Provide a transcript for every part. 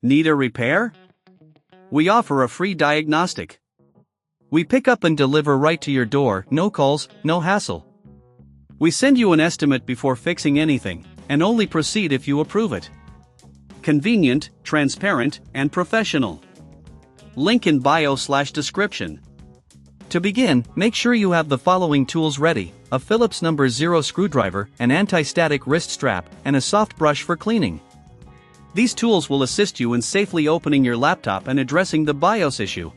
Need a repair? We offer a free diagnostic. We pick up and deliver right to your door, no calls, no hassle. We send you an estimate before fixing anything, and only proceed if you approve it. Convenient, transparent, and professional. Link in bio/description. To begin, make sure you have the following tools ready: a Phillips No. 0 screwdriver, an anti-static wrist strap, and a soft brush for cleaning. These tools will assist you in safely opening your laptop and addressing the BIOS issue.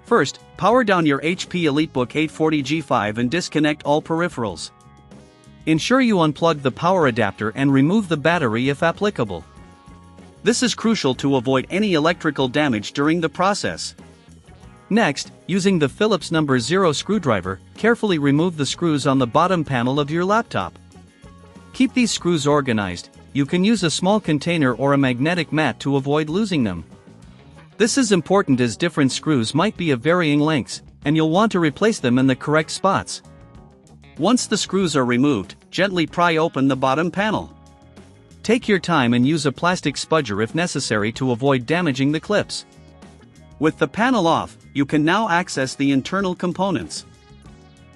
First, power down your HP EliteBook 840G5 and disconnect all peripherals. Ensure you unplug the power adapter and remove the battery if applicable. This is crucial to avoid any electrical damage during the process. Next, using the Phillips No. 0 screwdriver, carefully remove the screws on the bottom panel of your laptop. Keep these screws organized. You can use a small container or a magnetic mat to avoid losing them. This is important as different screws might be of varying lengths, and you'll want to replace them in the correct spots. Once the screws are removed, gently pry open the bottom panel. Take your time and use a plastic spudger if necessary to avoid damaging the clips. With the panel off, you can now access the internal components.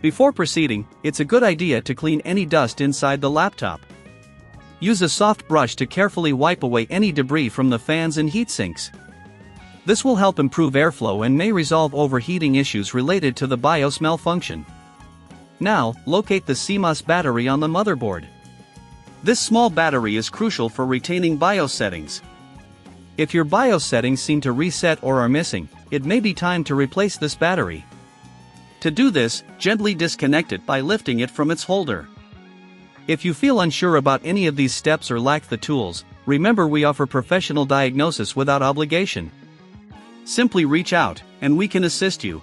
Before proceeding, it's a good idea to clean any dust inside the laptop. Use a soft brush to carefully wipe away any debris from the fans and heat sinks. This will help improve airflow and may resolve overheating issues related to the BIOS malfunction. Now, locate the CMOS battery on the motherboard. This small battery is crucial for retaining BIOS settings. If your BIOS settings seem to reset or are missing, it may be time to replace this battery. To do this, gently disconnect it by lifting it from its holder. If you feel unsure about any of these steps or lack the tools, remember we offer professional diagnosis without obligation. Simply reach out, and we can assist you.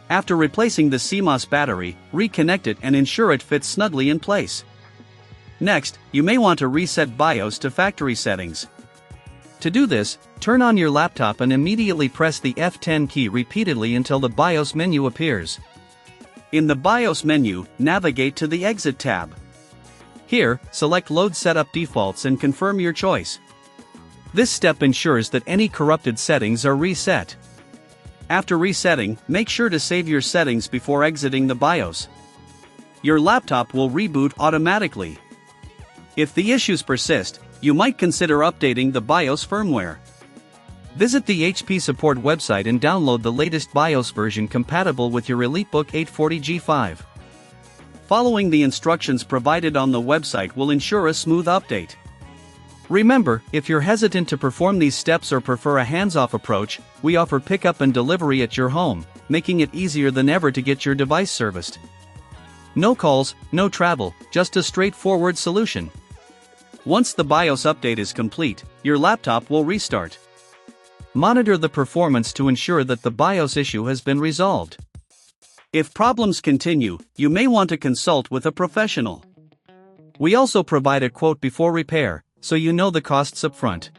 After replacing the CMOS battery, reconnect it and ensure it fits snugly in place. Next, you may want to reset BIOS to factory settings. To do this, turn on your laptop and immediately press the F10 key repeatedly until the BIOS menu appears. In the BIOS menu, navigate to the Exit tab. Here, select Load Setup Defaults and confirm your choice. This step ensures that any corrupted settings are reset. After resetting, make sure to save your settings before exiting the BIOS. Your laptop will reboot automatically. If the issues persist, you might consider updating the BIOS firmware. Visit the HP support website and download the latest BIOS version compatible with your EliteBook 840G5. Following the instructions provided on the website will ensure a smooth update. Remember, if you're hesitant to perform these steps or prefer a hands-off approach, we offer pickup and delivery at your home, making it easier than ever to get your device serviced. No calls, no travel, just a straightforward solution. Once the BIOS update is complete, your laptop will restart. Monitor the performance to ensure that the BIOS issue has been resolved. If problems continue, you may want to consult with a professional. We also provide a quote before repair, so you know the costs up front.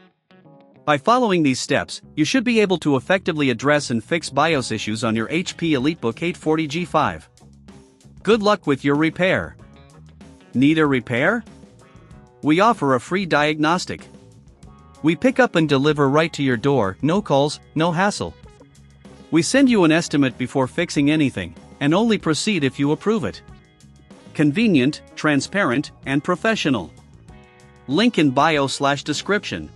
By following these steps, you should be able to effectively address and fix BIOS issues on your HP EliteBook 840G5. Good luck with your repair. Need a repair? We offer a free diagnostic. We pick up and deliver right to your door, no calls, no hassle. We send you an estimate before fixing anything, and only proceed if you approve it. Convenient, transparent, and professional. Link in bio/description.